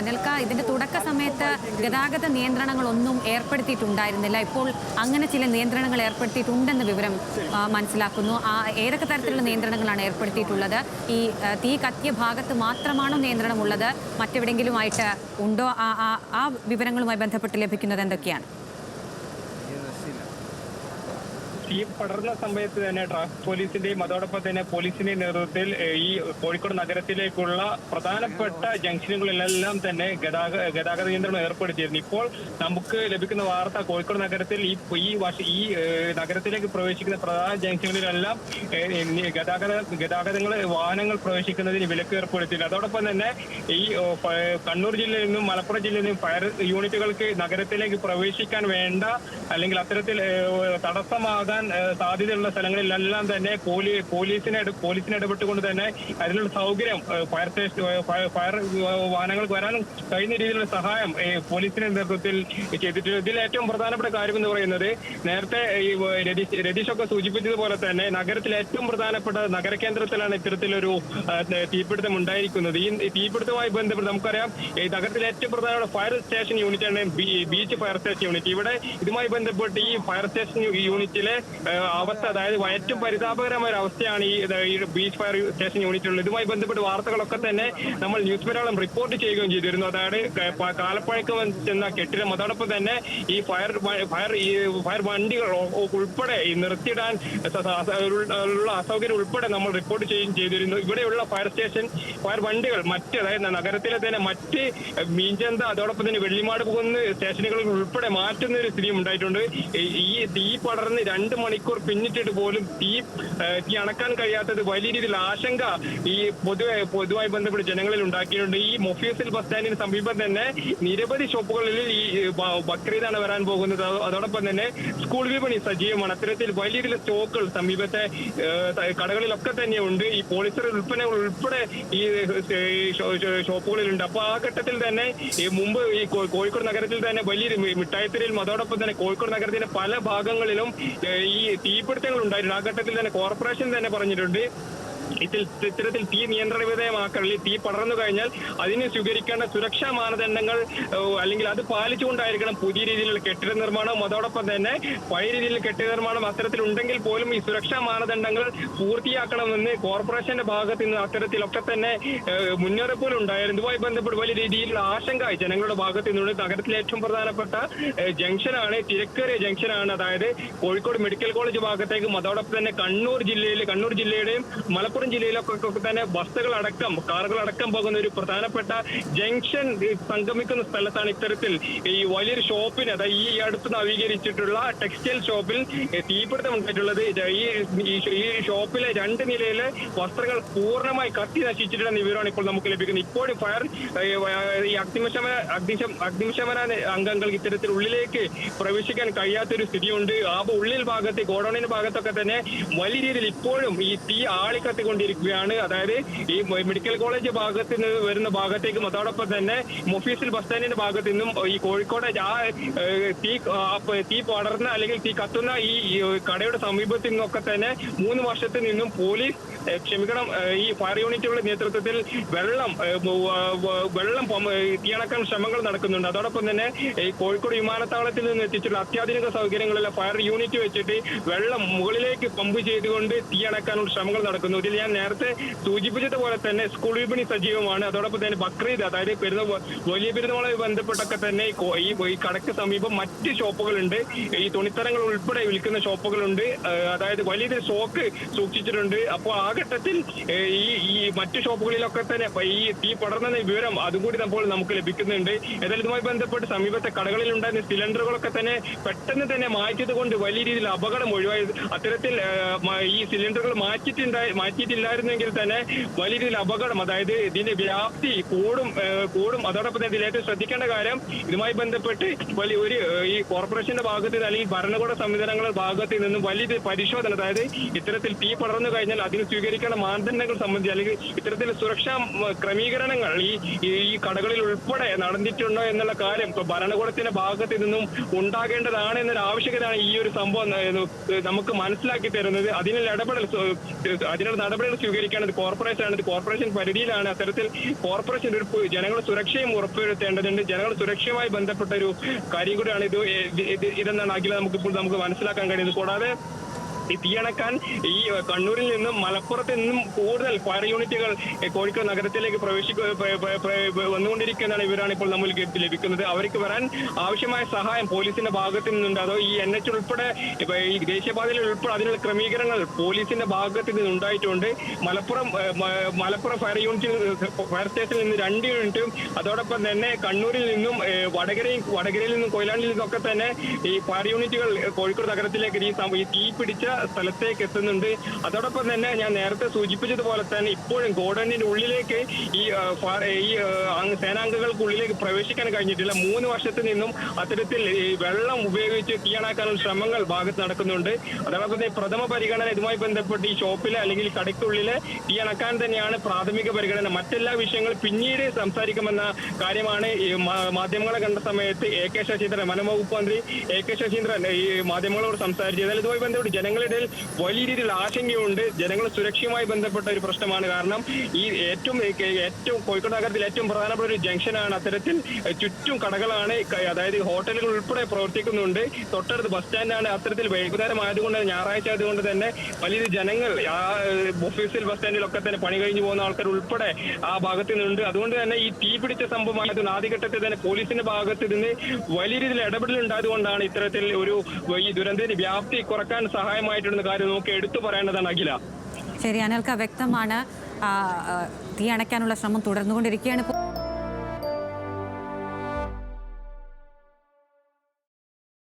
അനിൽക്ക, ഇതിന്റെ തുടക്ക സമയത്ത് ഗതാഗത നിയന്ത്രണങ്ങളൊന്നും ഏർപ്പെടുത്തിയിട്ടുണ്ടായിരുന്നില്ല. ഇപ്പോൾ അങ്ങനെ ചില നിയന്ത്രണങ്ങൾ ഏർപ്പെടുത്തിയിട്ടുണ്ടെന്ന് വിവരം മനസ്സിലാക്കുന്നു. ഏതൊക്കെ തരത്തിലുള്ള നിയന്ത്രണങ്ങളാണ് ഏർപ്പെടുത്തിയിട്ടുള്ളത്? ഈ തീ കത്തിയ ഭാഗത്ത് മാത്രമാണോ നിയന്ത്രണമുള്ളത്? മറ്റെവിടെയെങ്കിലും ആയിട്ട് ഉണ്ടോ? ആ വിവരങ്ങളുമായി ബന്ധപ്പെട്ട് ലഭിക്കുന്നത് എന്തൊക്കെയാണ്? തീ പടർന്ന സമയത്ത് തന്നെ ട്രാഫിക് പോലീസിന്റെയും അതോടൊപ്പം തന്നെ പോലീസിന്റെയും നേതൃത്വത്തിൽ ഈ കോഴിക്കോട് നഗരത്തിലേക്കുള്ള പ്രധാനപ്പെട്ട ജംഗ്ഷനുകളിലെല്ലാം തന്നെ ഗതാഗത നിയന്ത്രണം ഏർപ്പെടുത്തിയിരുന്നു. ഇപ്പോൾ നമുക്ക് ലഭിക്കുന്ന വാർത്ത കോഴിക്കോട് നഗരത്തിൽ ഈ നഗരത്തിലേക്ക് പ്രവേശിക്കുന്ന പ്രധാന ജംഗ്ഷനുകളിലെല്ലാം വാഹനങ്ങൾ പ്രവേശിക്കുന്നതിന് വിലക്ക് ഏർപ്പെടുത്തിയിട്ടുണ്ട്. അതോടൊപ്പം തന്നെ ഈ കണ്ണൂർ ജില്ലയിൽ നിന്നും മലപ്പുറം ജില്ലയിൽ നിന്നും ഫയർ യൂണിറ്റുകൾക്ക് നഗരത്തിലേക്ക് പ്രവേശിക്കാൻ വേണ്ട അല്ലെങ്കിൽ അത്തരത്തിൽ തടസ്സമാകാൻ സാധ്യതയുള്ള സ്ഥലങ്ങളിലെല്ലാം തന്നെ പോലീസിനെ ഇടപെട്ടുകൊണ്ട് തന്നെ അതിനുള്ള സൗകര്യം ഫയർ വാഹനങ്ങൾക്ക് വരാനും കഴിയുന്ന രീതിയിലുള്ള സഹായം പോലീസിന്റെ നേതൃത്വത്തിൽ ചെയ്തിട്ടുണ്ട്. ഇതിൽ ഏറ്റവും പ്രധാനപ്പെട്ട കാര്യം എന്ന് പറയുന്നത് നേരത്തെ ഈ രതീഷൊക്കെ സൂചിപ്പിച്ചതുപോലെ തന്നെ നഗരത്തിലെ ഏറ്റവും പ്രധാനപ്പെട്ട നഗരകേന്ദ്രത്തിലാണ് ഇത്തരത്തിലൊരു തീപിടുത്തം ഉണ്ടായിരിക്കുന്നത്. ഈ തീപിടുത്തവുമായി ബന്ധപ്പെട്ട് നമുക്കറിയാം ഈ നഗരത്തിലെ ഏറ്റവും പ്രധാനപ്പെട്ട ഫയർ സ്റ്റേഷൻ യൂണിറ്റാണ് ബീച്ച് ഫയർ സ്റ്റേഷൻ യൂണിറ്റ്. ഇവിടെ ഇതുമായി ബന്ധപ്പെട്ട് ഈ ഫയർ സ്റ്റേഷൻ യൂണിറ്റിലെ അവസ്ഥ, അതായത് ഏറ്റവും പരിതാപകരമായ ഒരു അവസ്ഥയാണ് ഈ ബീച്ച് ഫയർ സ്റ്റേഷൻ യൂണിറ്റിലുള്ളത്. ഇതുമായി ബന്ധപ്പെട്ട് വാർത്തകളൊക്കെ തന്നെ നമ്മൾ ന്യൂസ് മലയാളം റിപ്പോർട്ട് ചെയ്യുകയും ചെയ്തിരുന്നു. അതായത് കാലപ്പഴക്കം ചെന്ന കെട്ടിടം, അതോടൊപ്പം തന്നെ ഈ ഫയർ വണ്ടികൾ ഉൾപ്പെടെ ഈ നിർത്തിയിടാൻ ഉള്ള അസൗകര്യം ഉൾപ്പെടെ നമ്മൾ റിപ്പോർട്ട് ചെയ്യുകയും ചെയ്തിരുന്നു. ഇവിടെയുള്ള ഫയർ വണ്ടികൾ അതായത് നഗരത്തിലെ തന്നെ മറ്റ് മീഞ്ചന്ത അതോടൊപ്പം തന്നെ വെള്ളിമാട് പോകുന്ന സ്റ്റേഷനുകളിൽ ഉൾപ്പെടെ മാറ്റുന്ന ഒരു സ്ഥിതി ഉണ്ടായിട്ടുണ്ട്. ഈ തീ പടർന്ന് 2 മണിക്കൂർ പിന്നിട്ടിട്ട് പോലും തീ അണക്കാൻ കഴിയാത്തത് വലിയ രീതിയിൽ ആശങ്ക ഈ പൊതുവായി ബന്ധപ്പെട്ട് ജനങ്ങളിൽ ഉണ്ടാക്കിയിട്ടുണ്ട്. ഈ മൊഫീസിൽ ബസ് സ്റ്റാൻഡിന് സമീപം തന്നെ നിരവധി ഷോപ്പുകളിൽ ഈ ബക്രീദാണ് വരാൻ പോകുന്നത്. അതോടൊപ്പം തന്നെ സ്കൂൾ വിപണി സജീവമാണ്. അത്തരത്തിൽ വലിയ രീതിയിൽ സ്റ്റോക്കുകൾ സമീപത്തെ കടകളിലൊക്കെ തന്നെ ഉണ്ട്. ഈ പോളിസ്റ്റർ ഉൽപ്പന്നങ്ങൾ ഉൾപ്പെടെ ഈ ഷോപ്പുകളിലുണ്ട്. അപ്പൊ ആ ഘട്ടത്തിൽ തന്നെ മുമ്പ് ഈ കോഴിക്കോട് നഗരത്തിൽ തന്നെ വലിയൊരു മിഠായിത്തെരുവിലും അതോടൊപ്പം തന്നെ കോഴിക്കോട് നഗരത്തിന്റെ പല ഭാഗങ്ങളിലും ഈ തീപിടുത്തങ്ങൾ ഉണ്ടായിരുന്നു. ആ ഘട്ടത്തിൽ തന്നെ കോർപ്പറേഷൻ തന്നെ പറഞ്ഞിട്ടുണ്ട് ഇത്തരത്തിൽ തീ നിയന്ത്രണ വിധേയമാക്കൽ, തീ പടർന്നു കഴിഞ്ഞാൽ അതിന് സ്വീകരിക്കേണ്ട സുരക്ഷാ മാനദണ്ഡങ്ങൾ അല്ലെങ്കിൽ അത് പാലിച്ചുകൊണ്ടായിരിക്കണം പുതിയ രീതിയിലുള്ള കെട്ടിട നിർമ്മാണം. അതോടൊപ്പം തന്നെ പഴയ രീതിയിലുള്ള കെട്ടിട നിർമ്മാണം അത്തരത്തിലുണ്ടെങ്കിൽ പോലും ഈ സുരക്ഷാ മാനദണ്ഡങ്ങൾ പൂർത്തിയാക്കണമെന്ന് കോർപ്പറേഷന്റെ ഭാഗത്ത് നിന്ന് അത്തരത്തിലൊക്കെ തന്നെ മുന്നറിയിപ്പുകൾ ഉണ്ടായിരുന്നു. ഇതുമായി ബന്ധപ്പെട്ട് വലിയ രീതിയിലുള്ള ആശങ്ക ജനങ്ങളുടെ ഭാഗത്ത് നിന്നുണ്ട്. നഗരത്തിലെ ഏറ്റവും പ്രധാനപ്പെട്ട ജംഗ്ഷനാണ്, തിരക്കേറിയ ജംഗ്ഷനാണ്. അതായത് കോഴിക്കോട് മെഡിക്കൽ കോളേജ് ഭാഗത്തേക്കും അതോടൊപ്പം തന്നെ കണ്ണൂർ ജില്ലയുടെയും മലപ്പുറം ജില്ലയിലൊക്കെ തന്നെ കാറുകളടക്കം പോകുന്ന ഒരു പ്രധാനപ്പെട്ട ജംഗ്ഷൻ സംഗമിക്കുന്ന സ്ഥലത്താണ് ഇത്തരത്തിൽ ഈ വലിയൊരു ഷോപ്പിന്, അതായത് ഈ അടുത്ത് നവീകരിച്ചിട്ടുള്ള ടെക്സ്റ്റൈൽ ഷോപ്പിൽ തീപിടുത്തം ഉണ്ടായിട്ടുള്ളത്. ഈ ഷോപ്പിലെ 2 നിലയിലെ വസ്ത്രങ്ങൾ പൂർണ്ണമായി കത്തി നശിച്ചിട്ടുള്ള വിവരമാണ് ഇപ്പോൾ നമുക്ക് ലഭിക്കുന്നത്. ഇപ്പോഴും ഈ അഗ്നിശമന അംഗങ്ങൾ ഇത്തരത്തിൽ ഉള്ളിലേക്ക് പ്രവേശിക്കാൻ കഴിയാത്തൊരു സ്ഥിതിയുണ്ട്. ആ ഉള്ളിൽ ഭാഗത്ത് ഗോഡൌണിന്റെ ഭാഗത്തൊക്കെ തന്നെ വലിയ രീതിയിൽ ഇപ്പോഴും ഈ തീ ആളിക്കത്തിക്കൊണ്ടിരിക്കുകയാണ്. അതായത് ഈ മെഡിക്കൽ കോളേജ് ഭാഗത്ത് നിന്ന് വരുന്ന ഭാഗത്തേക്കും അതോടൊപ്പം തന്നെ മൊഫീസിൽ ബസ് സ്റ്റാൻഡിന്റെ ഭാഗത്ത് നിന്നും ഈ കോഴിക്കോട് തീ പടർന്ന അല്ലെങ്കിൽ തീ കത്തുന്ന ഈ കടയുടെ സമീപത്ത് നിന്നൊക്കെ തന്നെ 3 വർഷത്ത് നിന്നും പോലീസ് ഈ ഫയർ യൂണിറ്റുകളുടെ നേതൃത്വത്തിൽ വെള്ളം തീയണക്കാൻ ശ്രമങ്ങൾ നടക്കുന്നുണ്ട്. അതോടൊപ്പം തന്നെ ഈ കോഴിക്കോട് വിമാനത്താവളത്തിൽ നിന്ന് എത്തിച്ചിട്ടുള്ള അത്യാധുനിക സൗകര്യങ്ങളുള്ള ഫയർ യൂണിറ്റ് വെച്ചിട്ട് വെള്ളം മുകളിലേക്ക് പമ്പ് ചെയ്തുകൊണ്ട് തീയണക്കാനുള്ള ശ്രമങ്ങൾ നടക്കുന്നു. ഇതിൽ ഞാൻ നേരത്തെ സൂചിപ്പിച്ചതുപോലെ തന്നെ സ്കൂൾ വിപണി സജീവമാണ്. അതോടൊപ്പം തന്നെ ബക്രീദ്, അതായത് വലിയ പെരുന്നാളുമായി ബന്ധപ്പെട്ടൊക്കെ തന്നെ ഈ കടക്ക് സമീപം മറ്റ് ഷോപ്പുകളുണ്ട്. ഈ തുണിത്തരങ്ങൾ ഉൾപ്പെടെ വിൽക്കുന്ന ഷോപ്പുകളുണ്ട്. അതായത് വലിയ സ്റ്റോക്ക് സൂക്ഷിച്ചിട്ടുണ്ട്. അപ്പോൾ ആ ഘട്ടത്തിൽ ഈ മറ്റു ഷോപ്പുകളിലൊക്കെ തന്നെ ഈ തീ പടർന്ന വിവരം അതുകൂടി നമുക്ക് ലഭിക്കുന്നുണ്ട്. ഏതായാലും ഇതുമായി ബന്ധപ്പെട്ട് സമീപത്തെ കടകളിൽ ഉണ്ടായിരുന്ന സിലിണ്ടറുകളൊക്കെ തന്നെ പെട്ടെന്ന് തന്നെ മാറ്റിയത് കൊണ്ട് വലിയ രീതിയിൽ അപകടം ഒഴിവായി. അത്തരത്തിൽ ഈ സിലിണ്ടറുകൾ മാറ്റിയിട്ടില്ലായിരുന്നെങ്കിൽ തന്നെ വലിയ രീതിയിൽ അപകടം, അതായത് ഇതിന്റെ വ്യാപ്തി കൂടും. അതോടൊപ്പം തന്നെ ഇതിലേറ്റവും ശ്രദ്ധിക്കേണ്ട കാര്യം, ഇതുമായി ബന്ധപ്പെട്ട് ഈ കോർപ്പറേഷന്റെ ഭാഗത്ത് നിന്ന് അല്ലെങ്കിൽ ഭരണകൂട സംവിധാനങ്ങളുടെ ഭാഗത്ത് നിന്നും വലിയ പരിശോധന, അതായത് ഇത്തരത്തിൽ തീ പടർന്നു കഴിഞ്ഞാൽ അതിന് സ്വീകരിക്കേണ്ട മാനദണ്ഡങ്ങൾ സംബന്ധിച്ച് അല്ലെങ്കിൽ ഇത്തരത്തിൽ സുരക്ഷാ ക്രമീകരണങ്ങൾ ഈ കടകളിൽ ഉൾപ്പെടെ നടന്നിട്ടുണ്ടോ എന്നുള്ള കാര്യം ഭരണകൂടത്തിന്റെ ഭാഗത്ത് നിന്നും ഉണ്ടാകേണ്ടതാണ് എന്നൊരു ആവശ്യകതയാണ് ഈ ഒരു സംഭവം നമുക്ക് മനസ്സിലാക്കി തരുന്നത്. അതിനുള്ള നടപടികൾ സ്വീകരിക്കേണ്ടത് കോർപ്പറേഷനാണ്. ഇത് കോർപ്പറേഷൻ പരിധിയിലാണ്. അത്തരത്തിൽ കോർപ്പറേഷൻ ഒരു ജനങ്ങളുടെ സുരക്ഷയും ഉറപ്പുവരുത്തേണ്ടതുണ്ട്. ജനങ്ങളുടെ സുരക്ഷയുമായി ബന്ധപ്പെട്ട ഒരു കാര്യം കൂടിയാണ് ഇതെന്നാണ് അഖില നമുക്ക് മനസ്സിലാക്കാൻ കഴിയുന്നത്. കൂടാതെ ഈ തീയണക്കാൻ ഈ കണ്ണൂരിൽ നിന്നും മലപ്പുറത്ത് നിന്നും കൂടുതൽ ഫയർ യൂണിറ്റുകൾ കോഴിക്കോട് നഗരത്തിലേക്ക് വന്നുകൊണ്ടിരിക്കുന്നതാണ് ഇവരാണ് ഇപ്പോൾ നമ്മൾ ലഭിക്കുന്നത്. അവർക്ക് വരാൻ ആവശ്യമായ സഹായം പോലീസിന്റെ ഭാഗത്ത് നിന്നുണ്ട്. അതോ ഈ NH ഉൾപ്പെടെ ഈ ദേശീയപാതയിൽ ഉൾപ്പെടെ അതിനുള്ള ക്രമീകരണങ്ങൾ പോലീസിന്റെ ഭാഗത്ത് നിന്ന് ഉണ്ടായിട്ടുണ്ട്. മലപ്പുറം ഫയർ സ്റ്റേഷനിൽ നിന്ന് 2 യൂണിറ്റും അതോടൊപ്പം തന്നെ കണ്ണൂരിൽ നിന്നും വടകരയിൽ നിന്നും കൊയിലാണ്ടിയിൽ നിന്നൊക്കെ തന്നെ ഈ ഫയർ യൂണിറ്റുകൾ കോഴിക്കോട് നഗരത്തിലേക്ക് ഈ തീ പിടിച്ച സ്ഥലത്തേക്ക് എത്തുന്നുണ്ട്. അതോടൊപ്പം തന്നെ ഞാൻ നേരത്തെ സൂചിപ്പിച്ചതുപോലെ തന്നെ ഇപ്പോഴും ഗോഡൌണിന്റെ ഉള്ളിലേക്ക് ഈ സേനാംഗങ്ങൾക്കുള്ളിലേക്ക് പ്രവേശിക്കാൻ കഴിഞ്ഞിട്ടില്ല. 3 വർഷത്തിൽ നിന്നും അത്തരത്തിൽ വെള്ളം ഉപയോഗിച്ച് തീയണാക്കാനുള്ള ശ്രമങ്ങൾ ഭാഗത്ത് നടക്കുന്നുണ്ട്. അതോടൊപ്പം തന്നെ പ്രഥമ പരിഗണന ഇതുമായി ബന്ധപ്പെട്ട് ഈ ഷോപ്പിലെ അല്ലെങ്കിൽ കടയ്ക്കുള്ളിലെ തീയണക്കാൻ തന്നെയാണ് പ്രാഥമിക പരിഗണന. മറ്റെല്ലാ വിഷയങ്ങളും പിന്നീട് സംസാരിക്കുമെന്ന കാര്യമാണ് ഈ മാധ്യമങ്ങളെ കണ്ട സമയത്ത് AK ശശീന്ദ്രൻ, വനംവകുപ്പ് മന്ത്രി AK ശശീന്ദ്രൻ ഈ മാധ്യമങ്ങളോട് സംസാരിച്ചത്. ഇതുമായി ബന്ധപ്പെട്ട് ജനങ്ങളുടെ വലിയ രീതിയിൽ ആശങ്കയുണ്ട്. ജനങ്ങളുടെ സുരക്ഷയുമായി ബന്ധപ്പെട്ട ഒരു പ്രശ്നമാണ്. കാരണം ഈ ഏറ്റവും കോഴിക്കോട് നഗരത്തിൽ ഏറ്റവും പ്രധാനപ്പെട്ട ഒരു ജംഗ്ഷനാണ്. അത്തരത്തിൽ ചുറ്റും കടകളാണ്, അതായത് ഹോട്ടലുകൾ ഉൾപ്പെടെ പ്രവർത്തിക്കുന്നുണ്ട്. തൊട്ടടുത്ത് ബസ് സ്റ്റാൻഡാണ്. അത്തരത്തിൽ വൈകുന്നേരം ആയതുകൊണ്ട് ഞായറാഴ്ച ആയതുകൊണ്ട് തന്നെ വലിയ ജനങ്ങൾ ആ ഓഫീസിൽ ബസ് സ്റ്റാൻഡിലൊക്കെ തന്നെ പണി കഴിഞ്ഞു പോകുന്ന ആൾക്കാർ ഉൾപ്പെടെ ആ ഭാഗത്ത് നിന്നുണ്ട്. അതുകൊണ്ട് തന്നെ ഈ തീ പിടിച്ച സംഭവമായതുകൊണ്ട് ആദ്യഘട്ടത്തിൽ തന്നെ പോലീസിന്റെ ഭാഗത്ത് നിന്ന് വലിയ രീതിയിൽ ഇടപെടൽ ഉണ്ടായതുകൊണ്ടാണ് ഇത്തരത്തിൽ ഈ ദുരന്തത്തിന്റെ വ്യാപ്തി കുറക്കാൻ സഹായമായിട്ടുള്ള കാര്യം നമുക്ക് എടുത്തു പറയേണ്ടതാണ് അഖില. ശരി, അനൽക്ക, വ്യക്തമാണ്. തീ അണയ്ക്കാനുള്ള ശ്രമം തുടർന്നുകൊണ്ടിരിക്കുകയാണ്.